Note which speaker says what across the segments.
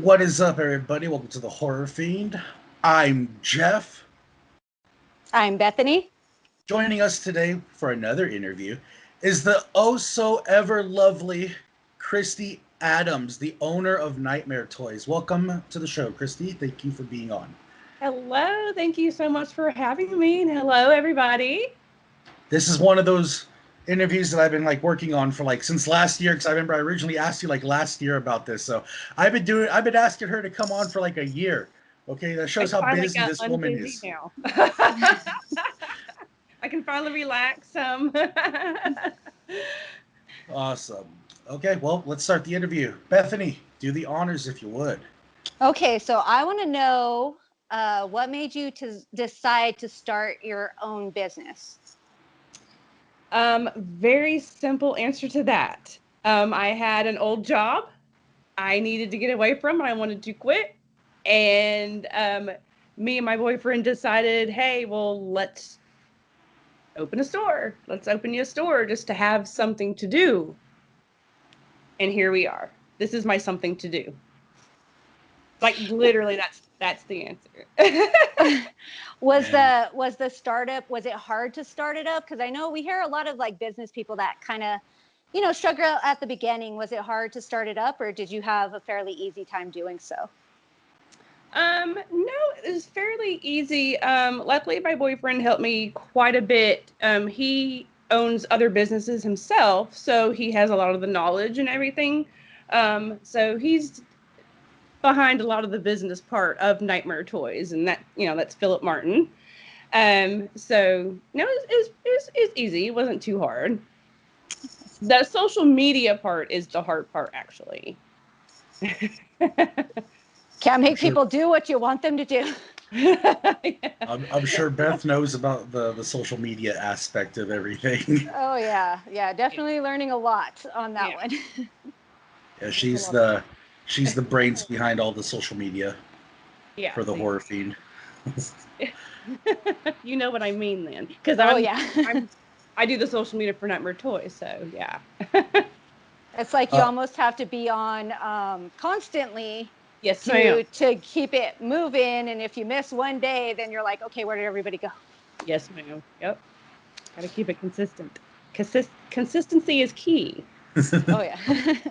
Speaker 1: What is up, everybody? Welcome to the Horror Fiend. I'm Jeff.
Speaker 2: I'm Bethany.
Speaker 1: Joining us today for another interview is the oh-so-ever lovely Kristy Adams, the owner of Nightmare Toys. Welcome to the show, Kristy. Thank you for being on.
Speaker 3: Hello. Thank you so much for having me. And hello, everybody.
Speaker 1: This is one of those interviews that I've been working on for since last year, because I remember I originally asked you last year about this. So I've been asking her to come on for a year. Okay, that shows how busy this woman is.
Speaker 3: Now. I can finally relax some.
Speaker 1: Awesome. Okay, well, let's start the interview. Bethany, do the honors if you would.
Speaker 2: Okay, so I want to know what made you to decide to start your own business?
Speaker 3: Very simple answer to that. I had an old job I needed to get away from, and I wanted to quit. And me and my boyfriend decided, hey, well, let's open a store. Let's open you a store just to have something to do. And here we are. This is my something to do. Literally, that's the answer.
Speaker 2: Was the startup, was it hard to start it up? Because I know we hear a lot of business people that kind of, struggle at the beginning. Was it hard to start it up, or did you have a fairly easy time doing so?
Speaker 3: No, it was fairly easy. Luckily, my boyfriend helped me quite a bit. He owns other businesses himself, so he has a lot of the knowledge and everything. So he's behind a lot of the business part of Nightmare Toys, and that's Philip Martin. So no, it was easy. It wasn't too hard. The social media part is the hard part, actually.
Speaker 2: Can't make people do what you want them to do.
Speaker 1: I'm sure Beth knows about the social media aspect of everything.
Speaker 2: Oh yeah, definitely learning a lot on that one.
Speaker 1: Yeah, she's the brains behind all the social media for the Horror Fiend.
Speaker 3: You know what I mean then, because I do the social media for Nightmare Toys, so yeah.
Speaker 2: It's like you almost have to be on constantly.
Speaker 3: Yes,
Speaker 2: to keep it moving, and if you miss one day, then you're like, okay, where did everybody go?
Speaker 3: Yes, ma'am. Yep. Got to keep it consistent. Consistency is key.
Speaker 2: Oh yeah.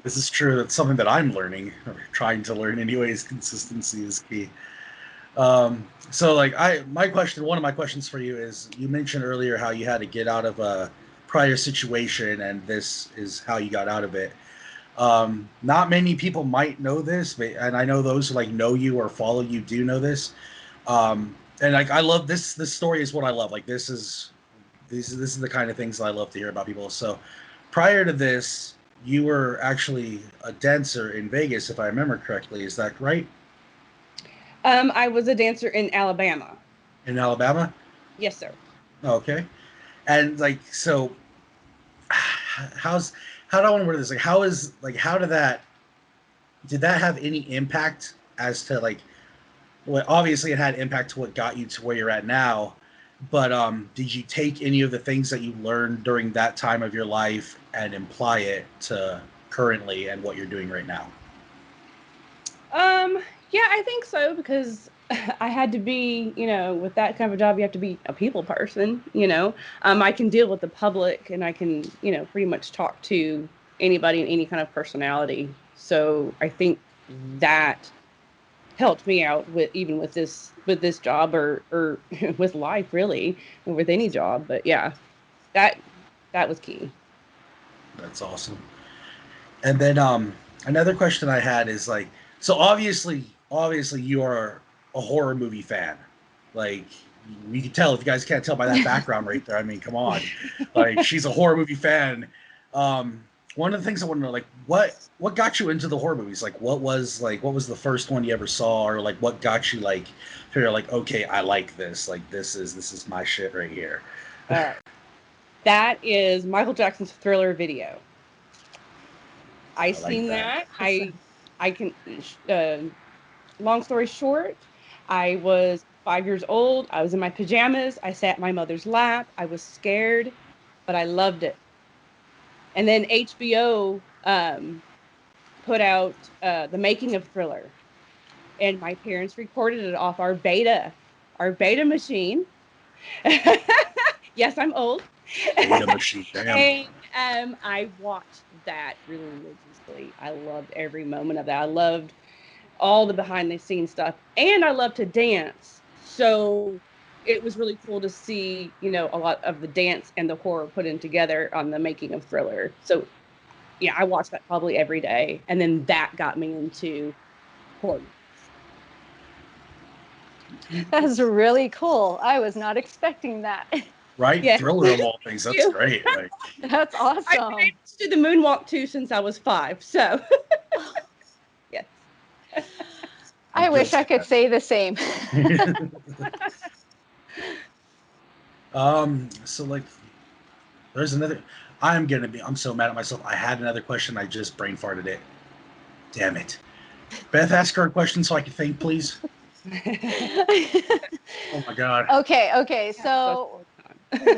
Speaker 1: This is true. That's something that I'm learning, or trying to learn anyways. Consistency is key. One of my questions for you is, you mentioned earlier how you had to get out of a prior situation, and this is how you got out of it. Not many people might know this, and I know those who know you or follow you do know this. And I love this. This story is what I love. This is the kind of things that I love to hear about people. So, prior to this, you were actually a dancer in Vegas, if I remember correctly. Is that right?
Speaker 3: I was a dancer in Alabama.
Speaker 1: In Alabama?
Speaker 3: Yes, sir.
Speaker 1: Okay. And so, how do I want to word this? Did that have any impact as to what? Obviously it had impact to what got you to where you're at now, but did you take any of the things that you learned during that time of your life and apply it to currently and what you're doing right now?
Speaker 3: Yeah, I think so, because I had to be, with that kind of a job, you have to be a people person, I can deal with the public, and I can, pretty much talk to anybody and any kind of personality. So I think that helped me out with this job, or with life, really, or with any job. But yeah, that was key.
Speaker 1: That's awesome. And then another question I had is so obviously you are a horror movie fan. You can tell, if you guys can't tell by that background right there. I mean, come on. She's a horror movie fan. One of the things I want to know, what got you into the horror movies? What was the first one you ever saw, or what got you figure okay, I like this. This is my shit right here.
Speaker 3: That is Michael Jackson's Thriller video. I seen that. I can. Long story short, I was 5 years old. I was in my pajamas. I sat in my mother's lap. I was scared, but I loved it. And then HBO put out the making of Thriller, and my parents recorded it off our beta machine. Yes, I'm old.
Speaker 1: Beta machine, damn.
Speaker 3: And I watched that religiously. I loved every moment of that. I loved all the behind the scenes stuff, and I love to dance. So it was really cool to see, you know, a lot of the dance and the horror put in together on the making of Thriller. So yeah, I watched that probably every day, and then that got me into horror.
Speaker 2: That's really cool. I was not expecting that.
Speaker 1: Right?
Speaker 3: Yeah.
Speaker 1: Thriller of all things. That's great. Like,
Speaker 2: That's
Speaker 3: I've been
Speaker 2: awesome.
Speaker 3: able to do the moonwalk too since I was 5. So yes.
Speaker 2: I wish I could say the same.
Speaker 1: So like, there's another. I'm so mad at myself. I had another question. I just brain farted it. Damn it. Beth, ask her a question so I can think, please. Oh my God.
Speaker 2: Okay. So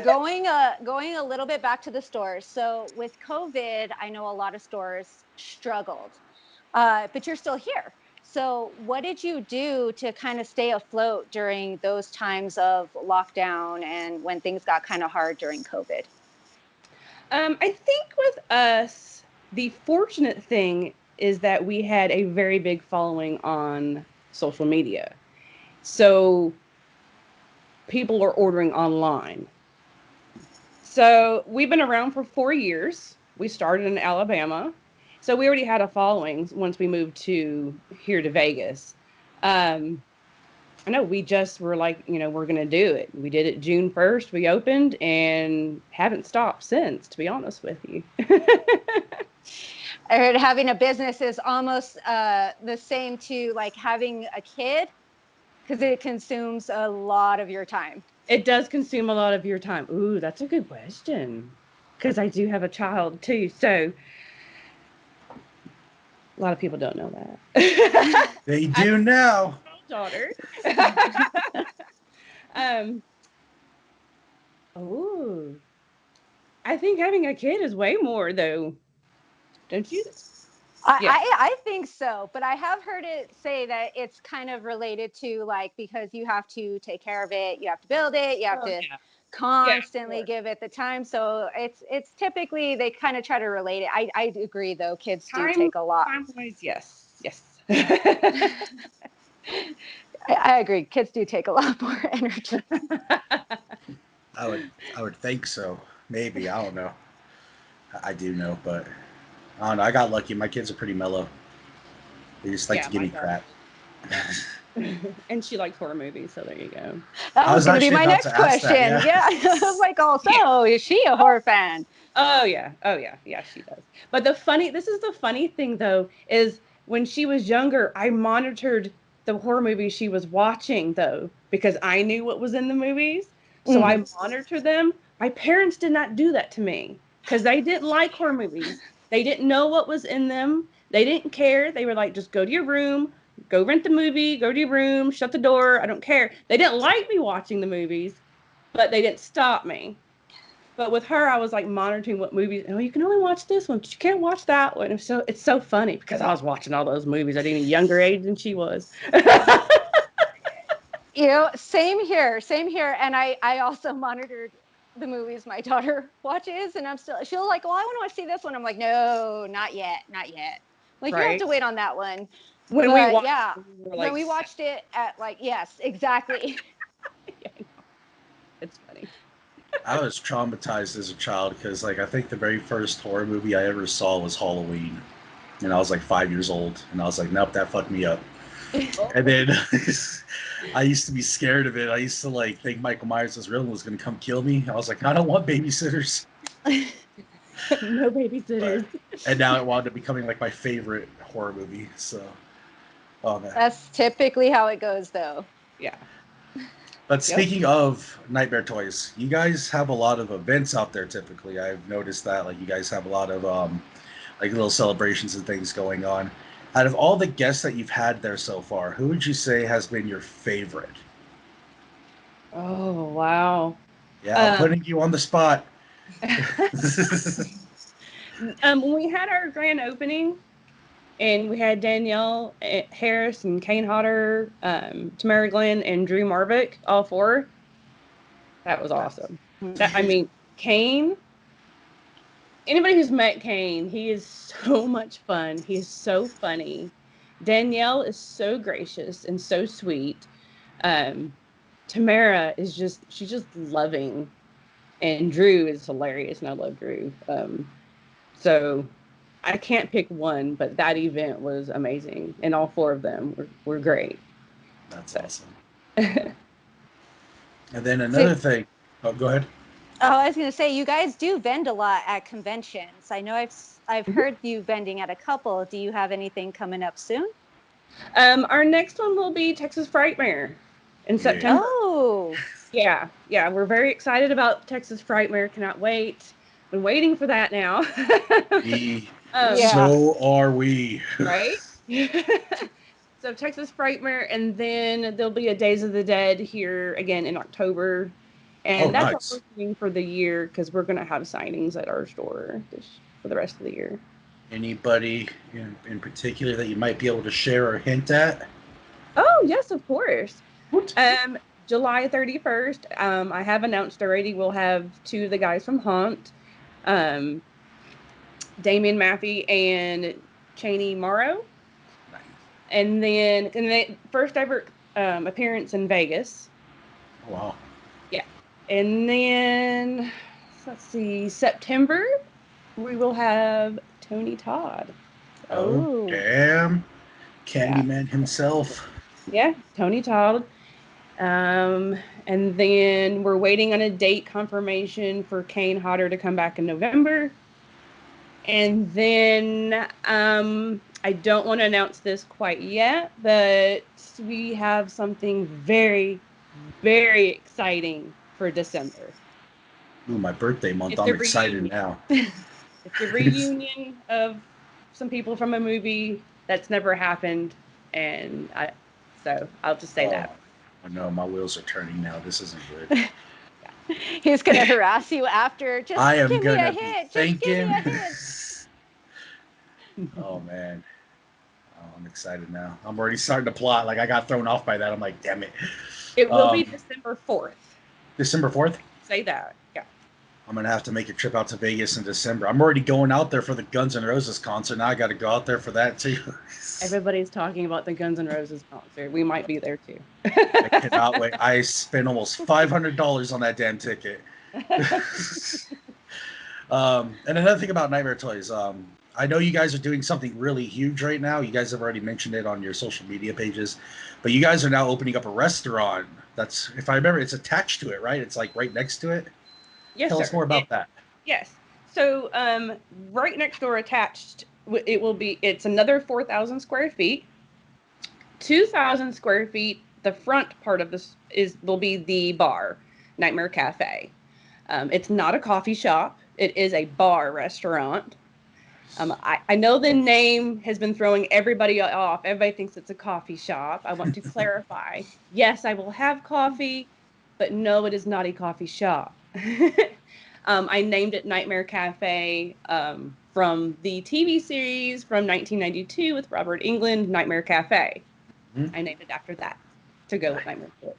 Speaker 2: going a little bit back to the stores. So with COVID, I know a lot of stores struggled, but you're still here. So what did you do to kind of stay afloat during those times of lockdown and when things got kind of hard during COVID?
Speaker 3: I think with us, the fortunate thing is that we had a very big following on social media. So people are ordering online. So we've been around for 4 years. We started in Alabama. So we already had a following once we moved here to Vegas. I know we just were like, you know, we're going to do it. We did it June 1st. We opened and haven't stopped since, to be honest with you.
Speaker 2: I heard having a business is almost the same to like having a kid because it consumes a lot of your time.
Speaker 3: It does consume a lot of your time. Ooh, that's a good question. Because I do have a child too. So a lot of people don't know that.
Speaker 1: They do now.
Speaker 3: Daughter. um, oh, I think having a kid is way more though. Don't you? Yeah.
Speaker 2: I think so, but I have heard it say that it's kind of related to like because you have to take care of it, you have to build it, you have to
Speaker 3: Yeah.
Speaker 2: constantly
Speaker 3: Yeah,
Speaker 2: give it the time. So it's typically they kind of try to relate it. I agree though, kids do take a lot.
Speaker 3: Time-wise, yes.
Speaker 2: I agree. Kids do take a lot more energy.
Speaker 1: I would think so. Maybe. I don't know. I do know, but I don't know. I got lucky. My kids are pretty mellow. They just like to give me crap.
Speaker 3: And she likes horror movies, so there you go.
Speaker 2: That was going to be my next question.
Speaker 1: That, yeah.
Speaker 2: I was like, also, is she a horror fan?
Speaker 3: Oh yeah, she does. But this is the funny thing though, is when she was younger, I monitored the horror movies she was watching though, because I knew what was in the movies. So I monitored them. My parents did not do that to me because they didn't like horror movies. They didn't know what was in them. They didn't care. They were like, just go to your room, go rent the movie, go to your room, shut the door. I don't care. They didn't like me watching the movies, but they didn't stop me. But with her, I was like monitoring what movies. Oh, you can only watch this one, but you can't watch that one. It's so funny because I was watching all those movies at an even younger age than she was.
Speaker 2: You know, same here. And I also monitored the movies my daughter watches, and she'll like, well, I want to see this one. I'm like, no, not yet. Like, right. You have to wait on that one. When we watched it at like, yes, exactly.
Speaker 3: Yeah, it's funny.
Speaker 1: I was traumatized as a child because, like, I think the very first horror movie I ever saw was Halloween, and I was like 5 years old, and I was like, nope, that fucked me up. And then I used to be scared of it. I used to like think Michael Myers was real and was going to come kill me. I was like, I don't want babysitters.
Speaker 3: No babysitters.
Speaker 1: And now it wound up becoming like my favorite horror movie. So, oh man,
Speaker 2: that's typically how it goes, though.
Speaker 3: Yeah.
Speaker 1: But speaking of Nightmare Toys, you guys have a lot of events out there. Typically, I've noticed that like you guys have a lot of like little celebrations and things going on. Out of all the guests that you've had there so far, who would you say has been your favorite?
Speaker 3: Oh, wow.
Speaker 1: Yeah, I'm putting you on the spot.
Speaker 3: When we had our grand opening, and we had Danielle Harris and Kane Hodder, Tamara Glenn, and Drew Marvick, all four. That was awesome. I mean, Kane, anybody who's met Kane, he is so much fun. He is so funny. Danielle is so gracious and so sweet. Um, Tamara is she's just loving. And Drew is hilarious, and I love Drew. So I can't pick one, but that event was amazing, and all four of them were great.
Speaker 1: That's awesome. And then another thing. Oh, go ahead.
Speaker 2: Oh, I was going to say, you guys do vend a lot at conventions. I know I've heard you vending at a couple. Do you have anything coming up soon?
Speaker 3: Our next one will be Texas Frightmare in September.
Speaker 2: Oh,
Speaker 3: yeah, we're very excited about Texas Frightmare. Cannot wait. Been waiting for that now.
Speaker 1: So are we.
Speaker 3: Right? So Texas Frightmare, and then there'll be a Days of the Dead here again in October. And that's
Speaker 1: nice.
Speaker 3: what we're doing for the year, because we're going to have signings at our store for the rest of the year.
Speaker 1: Anybody in particular that you might be able to share or hint at?
Speaker 3: Oh, yes, of course. July 31st, I have announced already, we'll have two of the guys from Haunt, Damian Maffey and Cheney Morrow.
Speaker 1: Nice.
Speaker 3: And then the first ever appearance in Vegas.
Speaker 1: Oh, wow.
Speaker 3: Yeah. And then, let's see, September, we will have Tony Todd.
Speaker 1: Oh, damn. Candyman himself.
Speaker 3: Yeah, Tony Todd. And then we're waiting on a date confirmation for Kane Hodder to come back in November. And then I don't want to announce this quite yet, but we have something very, very exciting for December.
Speaker 1: Ooh, my birthday month. I'm excited now.
Speaker 3: It's a reunion of some people from a movie that's never happened. And so I'll just say that.
Speaker 1: I know, my wheels are turning now. This isn't good.
Speaker 2: He's going to harass you after. Just
Speaker 1: I am
Speaker 2: give me
Speaker 1: gonna
Speaker 2: a
Speaker 1: be
Speaker 2: hit.
Speaker 1: thinking.
Speaker 2: Just give me a hit.
Speaker 1: Oh, man. Oh, I'm excited now. I'm already starting to plot. Like, I got thrown off by that. I'm like, damn it.
Speaker 3: It will be December 4th.
Speaker 1: December 4th?
Speaker 3: Say that. Yeah.
Speaker 1: I'm going to have to make a trip out to Vegas in December. I'm already going out there for the Guns N' Roses concert. Now I got to go out there for that, too.
Speaker 3: Everybody's talking about the Guns N' Roses concert. We might be there, too.
Speaker 1: I cannot wait. I spent almost $500 on that damn ticket. And another thing about Nightmare Toys, I know you guys are doing something really huge right now. You guys have already mentioned it on your social media pages, but you guys are now opening up a restaurant. That's, if I remember, it's attached to it, right? It's like right next to it.
Speaker 3: Yes,
Speaker 1: Tell us more about that.
Speaker 3: Yes. So right next door attached, it's another 4,000 square feet. 2,000 square feet, the front part of this will be the bar, Nightmare Cafe. It's not a coffee shop. It is a bar restaurant. I know the name has been throwing everybody off. Everybody thinks it's a coffee shop. I want to clarify. Yes, I will have coffee, but no, it is not a coffee shop. I named it Nightmare Cafe from the TV series from 1992 with Robert Englund, Nightmare Cafe. Mm-hmm. I named it after that to go with Nightmare Toys.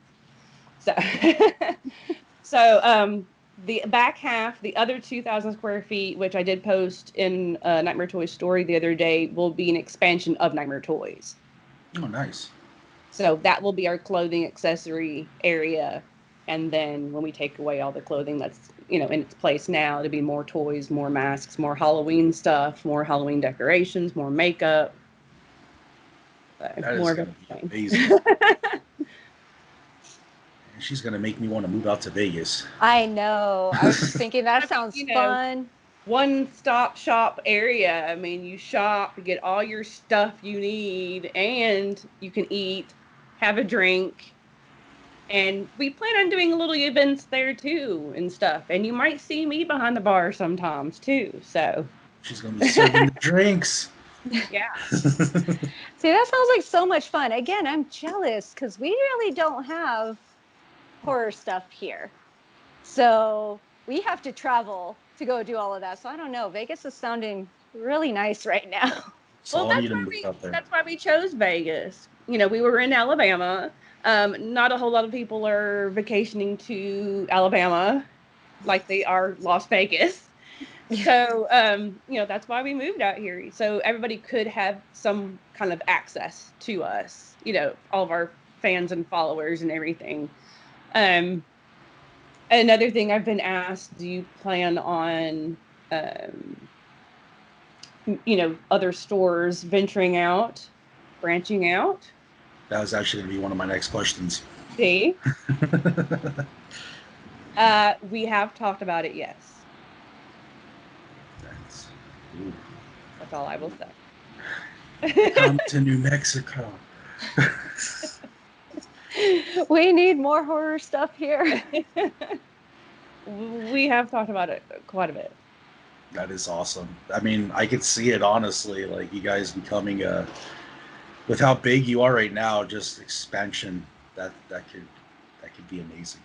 Speaker 3: So the back half, the other 2,000 square feet, which I did post in Nightmare Toys story the other day, will be an expansion of Nightmare Toys.
Speaker 1: Oh, nice.
Speaker 3: So that will be our clothing accessory area. And then when we take away all the clothing that's, in its place now, to be more toys, more masks, more Halloween stuff, more Halloween decorations, more makeup. So,
Speaker 1: that is going to be amazing. She's going to make me want to move out to Vegas.
Speaker 2: I know. I was just thinking that sounds fun.
Speaker 3: One-stop shop area. I mean, you shop, you get all your stuff you need, and you can eat, have a drink. And we plan on doing little events there, too, and stuff. And you might see me behind the bar sometimes, too. So
Speaker 1: she's going to be serving the drinks.
Speaker 3: Yeah.
Speaker 2: See, that sounds like so much fun. Again, I'm jealous because we really don't have horror stuff here. So we have to travel to go do all of that. So I don't know. Vegas is sounding really nice right now.
Speaker 1: So I'll need to move out there.
Speaker 3: That's why we chose Vegas. We were in Alabama. Not a whole lot of people are vacationing to Alabama like they are Las Vegas. So, that's why we moved out here. So everybody could have some kind of access to us, all of our fans and followers and everything. Another thing I've been asked, do you plan on, other stores venturing out, branching out?
Speaker 1: That was actually going to be one of my next questions.
Speaker 3: See? We have talked about it, yes. That's all I will say.
Speaker 1: Come to New Mexico.
Speaker 2: We need more horror stuff here.
Speaker 3: We have talked about it quite a bit.
Speaker 1: That is awesome. I mean, I could see it honestly, like you guys becoming with how big you are right now, just expansion. That could be amazing.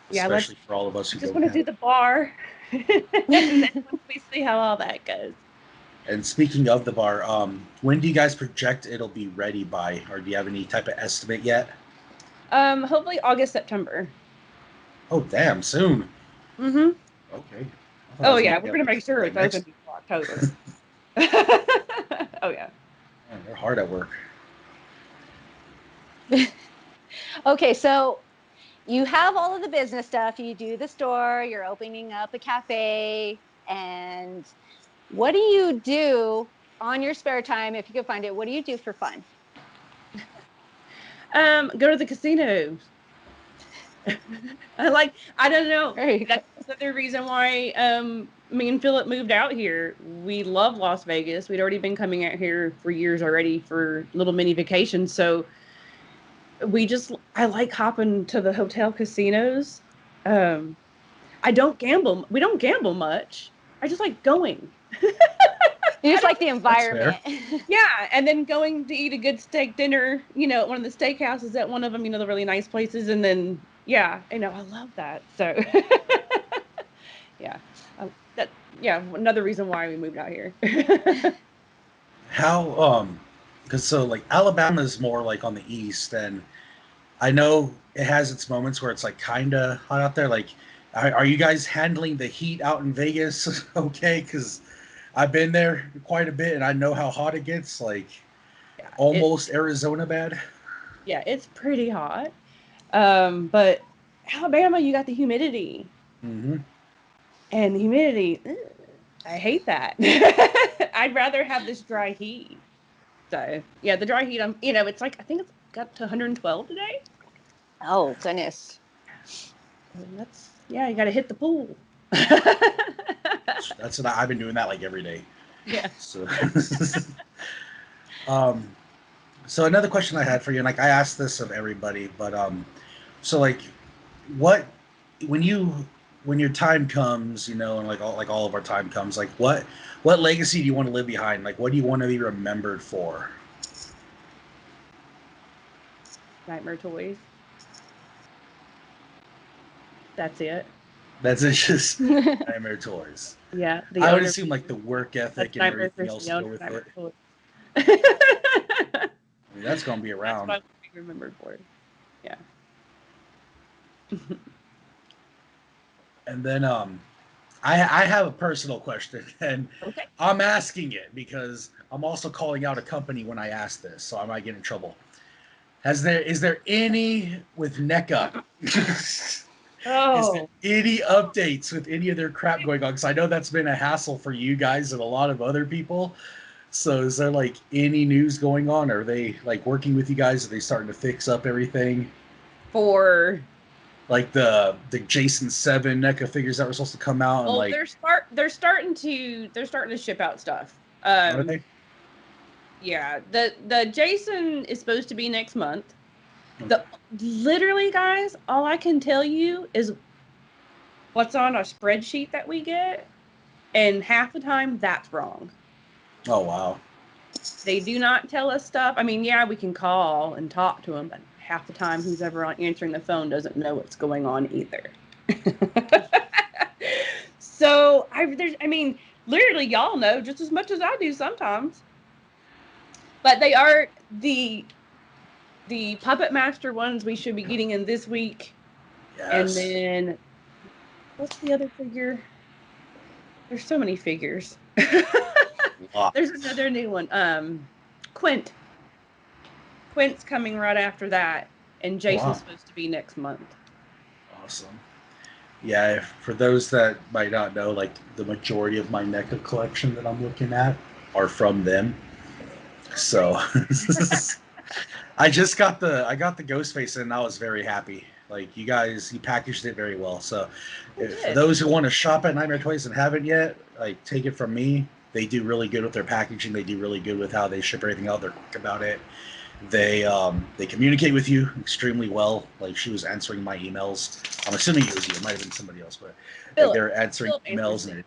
Speaker 3: Yeah,
Speaker 1: especially for all of us who
Speaker 3: just
Speaker 1: don't
Speaker 3: want to do the bar. And then we see how all that goes.
Speaker 1: And speaking of the bar, when do you guys project it'll be ready by, or do you have any type of estimate yet?
Speaker 3: Hopefully August, September.
Speaker 1: Oh, damn, soon.
Speaker 3: Mm-hmm.
Speaker 1: Okay.
Speaker 3: Oh, yeah, we're going to make sure it's open before October. Oh, yeah.
Speaker 1: Man, they're hard at work.
Speaker 2: Okay, so you have all of the business stuff. You do the store, you're opening up a cafe, and what do you do on your spare time, if you can find it? What do you do for fun?
Speaker 3: Go to the casinos. I don't know. That's another reason why me and Philip moved out here. We love Las Vegas. We'd already been coming out here for years already for little mini vacations. So I like hopping to the hotel casinos. I don't gamble. We don't gamble much. I just like going.
Speaker 2: You just like the environment.
Speaker 3: Yeah, and then going to eat a good steak dinner, at one of the steakhouses at one of them, the really nice places, and then I love that. So another reason why we moved out here.
Speaker 1: How because so like Alabama is more like on the east, and I know it has its moments where it's like kind of hot out there. Like, are you guys handling the heat out in Vegas okay? Because I've been there quite a bit, and I know how hot it gets. Like, almost Arizona bad.
Speaker 3: Yeah, it's pretty hot. But Alabama, you got the humidity.
Speaker 1: Mm-hmm.
Speaker 3: And the humidity, I hate that. I'd rather have this dry heat. So, yeah, the dry heat, it's like, I think it's got to 112 today.
Speaker 2: Oh, goodness.
Speaker 3: And you got to hit the pool.
Speaker 1: That's what I've been doing that like every day.
Speaker 3: Yeah.
Speaker 1: So, so another question I had for you, and like I asked this of everybody, but so like, what when your time comes, and like all of our time comes, like what legacy do you want to leave behind? Like, what do you want to be remembered for?
Speaker 3: Nightmare Toys. That's it.
Speaker 1: That's it, just Nightmare Toys.
Speaker 3: Yeah.
Speaker 1: I would assume like the work ethic and everything else to go with it. I mean, that's going to be around.
Speaker 3: That's what I be remembered for. Yeah.
Speaker 1: And then I have a personal question, and
Speaker 3: okay.
Speaker 1: I'm asking it because I'm also calling out a company when I ask this, so I might get in trouble. Is there any with NECA?
Speaker 3: Oh.
Speaker 1: Is there any updates with any of their crap going on? Because I know that's been a hassle for you guys and a lot of other people. So is there like any news going on? Are they like working with you guys? Are they starting to fix up everything?
Speaker 3: For
Speaker 1: like the Jason 7 NECA figures that were supposed to come out, and like
Speaker 3: they're starting to ship out stuff.
Speaker 1: Are they?
Speaker 3: Yeah, the Jason is supposed to be next month. Literally, guys, all I can tell you is what's on our spreadsheet that we get, and half the time that's wrong.
Speaker 1: Oh wow.
Speaker 3: They do not tell us stuff. I mean, yeah, we can call and talk to them, but half the time who's ever answering the phone doesn't know what's going on either. So I mean, literally, y'all know just as much as I do sometimes. But they are the Puppet Master ones we should be getting in this week.
Speaker 1: Yes.
Speaker 3: And then what's the other figure? There's so many figures. There's another new one. Quint. Quint's coming right after that, and Jason's supposed to be next month.
Speaker 1: Awesome. Yeah, for those that might not know, like the majority of my NECA collection that I'm looking at are from them. So I got the Ghostface and I was very happy. Like you packaged it very well. So for those who want to shop at Nightmare Toys and haven't yet, like take it from me. They do really good with their packaging. They do really good with how they ship everything out. They're quick about it. They communicate with you extremely well. Like she was answering my emails. I'm assuming it was you. It might have been somebody else, but like, they're answering emails. And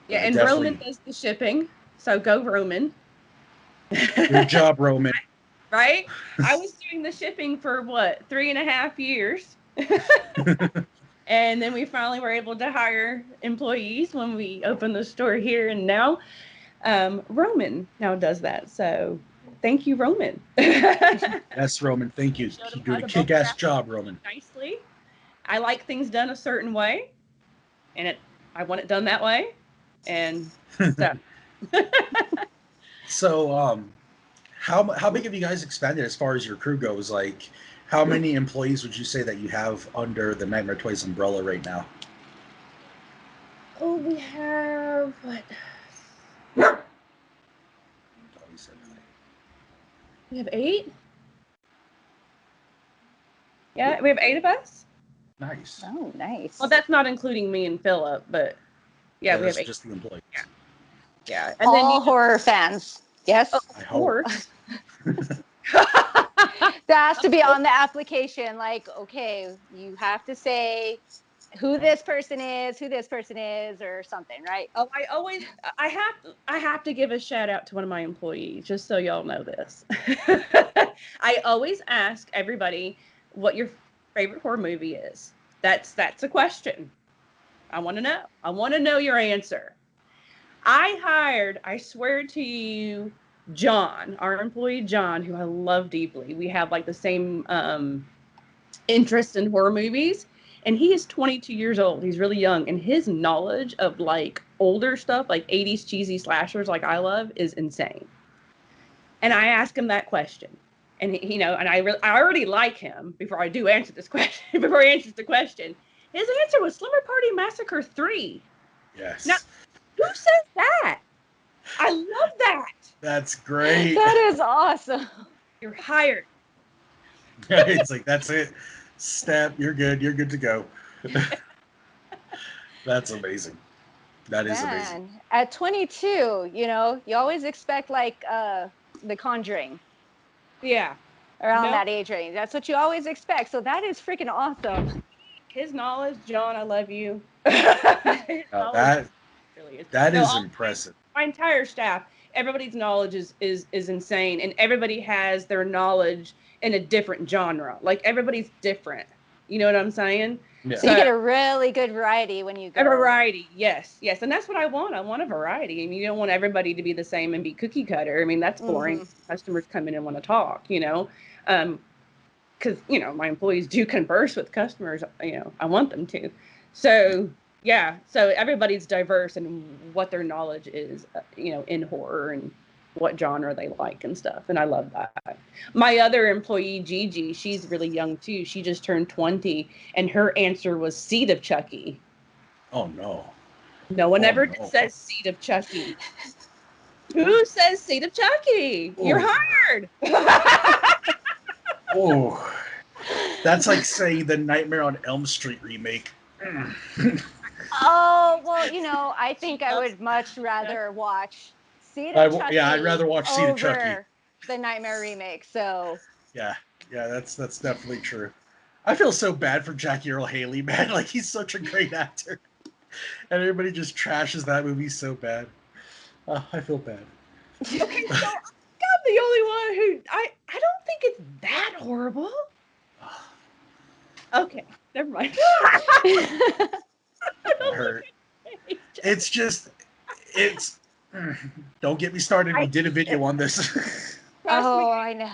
Speaker 3: yeah, and Roman does the shipping. So go Roman.
Speaker 1: Good job, Roman.
Speaker 3: Right? I was doing the shipping for 3.5 years. And then we finally were able to hire employees when we opened the store here. And now Roman now does that. So thank you, Roman.
Speaker 1: Yes, Roman. Thank you. Keep doing a kick-ass job, Roman.
Speaker 3: Nicely. I like things done a certain way. And I want it done that way. And so.
Speaker 1: So, how big have you guys expanded as far as your crew goes? Like, how many employees would you say that you have under the Nightmare Toys umbrella right now?
Speaker 3: Oh, we have what? We have 8. Yeah, we have 8 of us.
Speaker 1: Nice.
Speaker 2: Oh, nice.
Speaker 3: Well, that's not including me and Philip, but yeah, we have 8.
Speaker 1: Just the employees.
Speaker 3: Yeah. And
Speaker 2: all horror fans. Yes.
Speaker 3: Of course.
Speaker 2: That has to be on the application. Like, okay, you have to say who this person is, or something, right?
Speaker 3: Oh, I have to give a shout out to one of my employees, just so y'all know this. I always ask everybody what your favorite horror movie is. That's a question. I want to know. I want to know your answer. I swear to you, John, our employee John, who I love deeply. We have like the same interest in horror movies. And he is 22 years old. He's really young. And his knowledge of like older stuff, like 80s cheesy slashers like I love, is insane. And I ask him that question. And and I already like him before I do answer this question, before he answers the question. His answer was Slumber Party Massacre 3.
Speaker 1: Yes.
Speaker 3: Now, who says that? I love that.
Speaker 1: That's great.
Speaker 2: That is awesome.
Speaker 3: You're hired.
Speaker 1: It's like, that's it. Step, you're good. You're good to go. That's amazing. That is amazing.
Speaker 2: At 22, you always expect like The Conjuring.
Speaker 3: Yeah.
Speaker 2: Around that age range. That's what you always expect. So that is freaking awesome.
Speaker 3: His knowledge, John, I love you.
Speaker 1: That is impressive.
Speaker 3: My entire staff, everybody's knowledge is insane, and everybody has their knowledge in a different genre. Like everybody's different. You know what I'm saying?
Speaker 1: Yeah.
Speaker 2: So you get a really good variety when you go.
Speaker 3: A variety, yes, and that's what I want. I want a variety, and you don't want everybody to be the same and be cookie cutter. I mean, that's boring. Mm-hmm. Customers come in and want to talk, because my employees do converse with customers. I want them to. So yeah, so everybody's diverse in what their knowledge is, in horror and what genre they like and stuff. And I love that. My other employee, Gigi, she's really young too. She just turned 20 and her answer was Seed of Chucky.
Speaker 1: Oh no.
Speaker 3: No one ever says Seed of Chucky. Who says Seed of Chucky? Ooh. You're hired.
Speaker 1: Oh, that's like saying the Nightmare on Elm Street remake.
Speaker 2: Oh, well, I think I would much rather watch Seed of Chucky.
Speaker 1: Yeah, I'd rather watch Seed of Chucky.
Speaker 2: The Nightmare remake. So.
Speaker 1: Yeah, that's definitely true. I feel so bad for Jackie Earle Haley, man. Like he's such a great actor, and everybody just trashes that movie so bad. I feel bad.
Speaker 3: Okay, so I'm the only one who I don't think it's that horrible. Okay, never mind.
Speaker 1: That hurt. It's just, it's. Don't get me started. We did a video on this.
Speaker 3: Trust me,
Speaker 2: I know.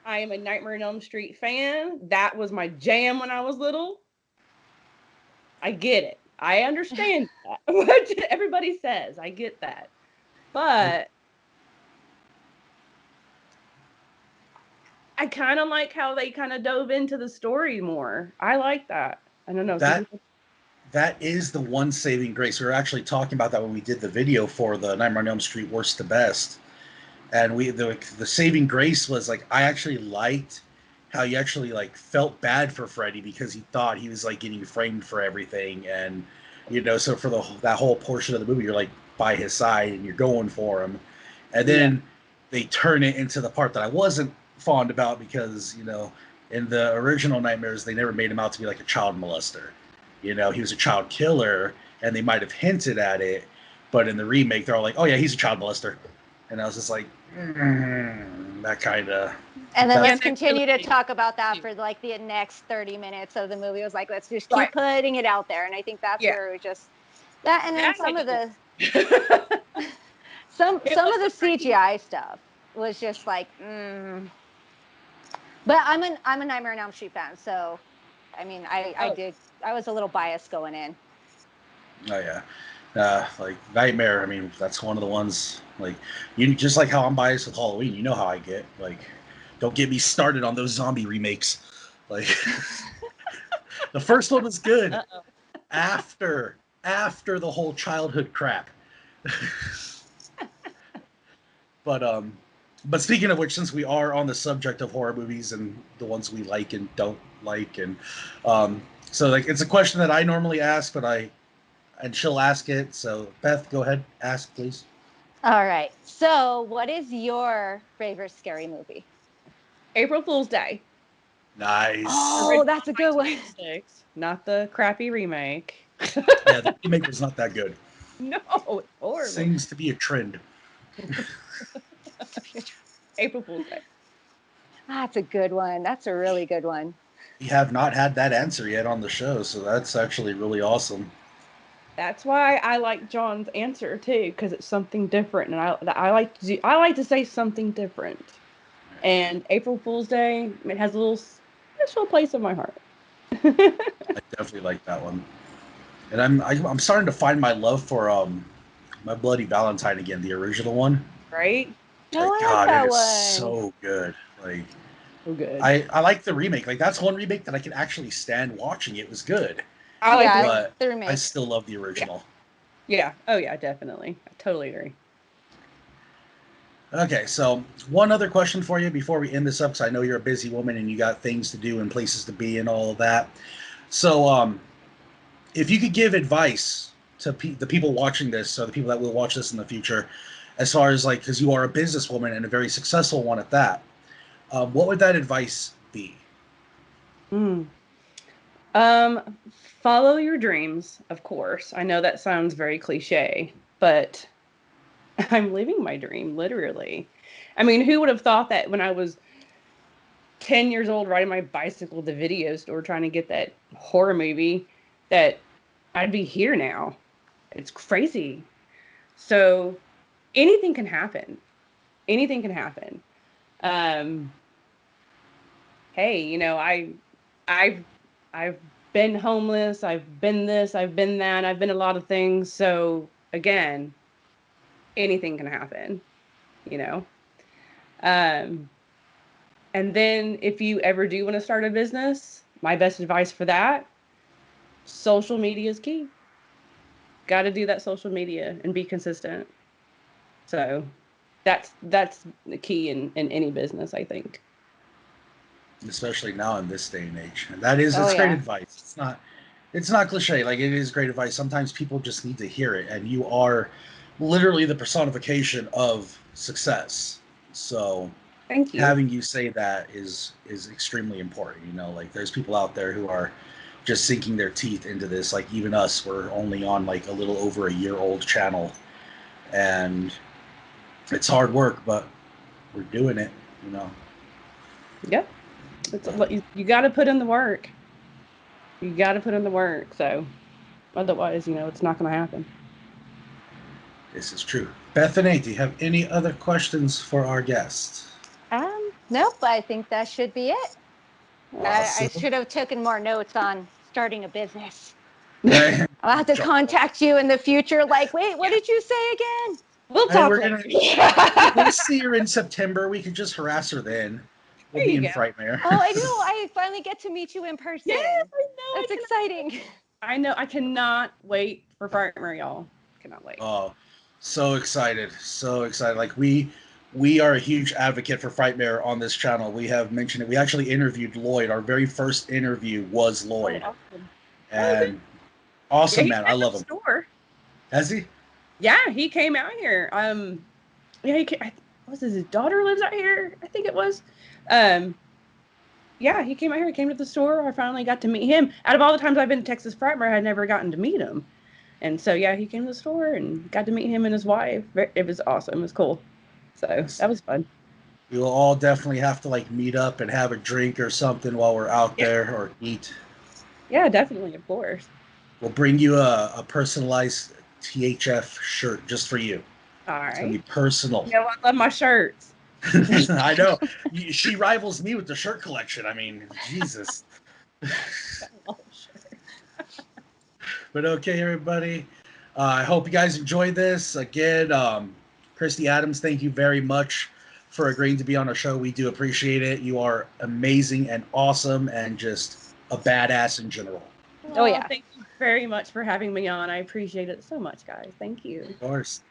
Speaker 3: I am a Nightmare on Elm Street fan. That was my jam when I was little. I get it. I understand that. What everybody says. I get that. But I kind of like how they kind of dove into the story more. I like that. I don't know.
Speaker 1: That is the one saving grace. We were actually talking about that when we did the video for the Nightmare on Elm Street Worst to Best. And the saving grace was like, I actually liked how you actually like felt bad for Freddy because he thought he was like getting framed for everything. And, so for that whole portion of the movie, you're like by his side and you're going for him. And then they turn it into the part that I wasn't fond about because, in the original Nightmares, they never made him out to be like a child molester. He was a child killer and they might have hinted at it. But in the remake, they're all like, oh yeah, he's a child molester. And I was just like, that kind of.
Speaker 2: And then let's continue to talk about that for like the next 30 minutes of the movie. It was like, let's just keep putting it out there. And I think that's where it was just that. And then some of the some of the CGI stuff was just like, But I'm a Nightmare on Elm Street fan, so I mean, I was a little biased going in.
Speaker 1: Oh yeah. Like Nightmare, I mean, that's one of the ones, like, just like how I'm biased with Halloween, you know how I get, like, don't get me started on those zombie remakes. Like, the first one was good. After the whole childhood crap. But speaking of which, since we are on the subject of horror movies and the ones we like and don't like, and so like it's a question that I normally ask, and she'll ask it. So Beth, go ahead, ask please.
Speaker 2: All right. So what is your favorite scary movie?
Speaker 3: April Fool's Day.
Speaker 1: Nice.
Speaker 2: Oh, that's a good one.
Speaker 3: Not the crappy remake.
Speaker 1: Yeah, the remake was not that good.
Speaker 3: No, it's horrible.
Speaker 1: Seems to be a trend.
Speaker 3: April Fool's Day.
Speaker 2: That's a good one. That's a really good one.
Speaker 1: We have not had that answer yet on the show, so that's actually really awesome.
Speaker 3: That's why I like John's answer too, because it's something different, and I like to say something different. And April Fool's Day, it has a little special place in my heart.
Speaker 1: I definitely like that one, and I'm starting to find my love for My Bloody Valentine again, the original one.
Speaker 3: Right?
Speaker 2: No,
Speaker 1: like,
Speaker 2: I like that one.
Speaker 1: So good. Like,
Speaker 3: so good.
Speaker 1: I like the remake. Like, that's one remake that I can actually stand watching. It was good.
Speaker 2: But the remake.
Speaker 1: I still love the original.
Speaker 3: Yeah. Oh yeah, definitely. I totally agree.
Speaker 1: Okay, so one other question for you before we end this up, because I know you're a busy woman and you got things to do and places to be and all of that. So, if you could give advice to the people watching this, or the people that will watch this in the future, as far as like, because you are a businesswoman and a very successful one at that, what would that advice be?
Speaker 3: Follow your dreams, of course. I know that sounds very cliche, but I'm living my dream, literally. I mean, who would have thought that when I was 10 years old riding my bicycle to the video store trying to get that horror movie that I'd be here now? It's crazy. So anything can happen. Anything can happen. Hey, I've been homeless, I've been this, I've been that, I've been a lot of things. So again, anything can happen, And then if you ever do want to start a business, my best advice for that, social media is key. Got to do that social media and be consistent. So that's the key in any business, I think.
Speaker 1: Especially now in this day and age. And that is, it's great advice. It's not cliche. Like, it is great advice. Sometimes people just need to hear it. And you are literally the personification of success. So
Speaker 3: thank you.
Speaker 1: Having you say that is extremely important. Like, there's people out there who are just sinking their teeth into this. Like, even us, we're only on like a little over a year-old channel. And it's hard work, but we're doing it,
Speaker 3: Yep. You got to put in the work. You got to put in the work. So otherwise, it's not going to happen.
Speaker 1: This is true. Bethany, do you have any other questions for our guest?
Speaker 2: Nope. I think that should be it.
Speaker 1: Awesome.
Speaker 2: I should have taken more notes on starting a business.
Speaker 1: Okay.
Speaker 2: I'll have to contact you in the future. Like, wait, what did you say again?
Speaker 3: We'll
Speaker 1: I mean,
Speaker 3: talk
Speaker 1: we're
Speaker 3: later.
Speaker 1: we'll see her in September. We could just harass her then. We'll be in Frightmare.
Speaker 2: Oh, I know. I finally get to meet you in person.
Speaker 3: Yes, I know.
Speaker 2: That's exciting.
Speaker 3: I know. I cannot wait for Frightmare, y'all. Cannot wait.
Speaker 1: Oh, so excited. So excited. Like we are a huge advocate for Frightmare on this channel. We have mentioned it. We actually interviewed Lloyd. Our very first interview was Lloyd.
Speaker 3: Oh, awesome.
Speaker 1: And awesome, man. I love him.
Speaker 3: Store.
Speaker 1: Has he?
Speaker 3: Yeah, he came out here. Yeah, his daughter lives out here, I think it was. Yeah, he came out here. He came to the store. I finally got to meet him. Out of all the times I've been to Texas Frightmare, I had never gotten to meet him. And so, yeah, he came to the store and got to meet him and his wife. It was awesome. It was cool. So that was fun.
Speaker 1: We will all definitely have to meet up and have a drink or something while we're out there or eat.
Speaker 3: Yeah, definitely, of course.
Speaker 1: We'll bring you a personalized THF shirt just for you.
Speaker 3: All right.
Speaker 1: It's going to be personal.
Speaker 3: I love my shirts.
Speaker 1: I know. She rivals me with the shirt collection. I mean, Jesus. But okay, everybody. I hope you guys enjoyed this. Again, Kristy Adams, thank you very much for agreeing to be on our show. We do appreciate it. You are amazing and awesome and just a badass in general.
Speaker 2: Oh, yeah.
Speaker 3: Thank you very much for having me on. I appreciate it so much, guys. Thank you.
Speaker 1: Of course.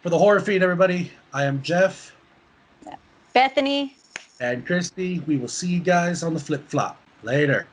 Speaker 1: For the Horror Feed, everybody, I am Jeff.
Speaker 2: Bethany.
Speaker 1: And Kristy. We will see you guys on the flip flop. Later.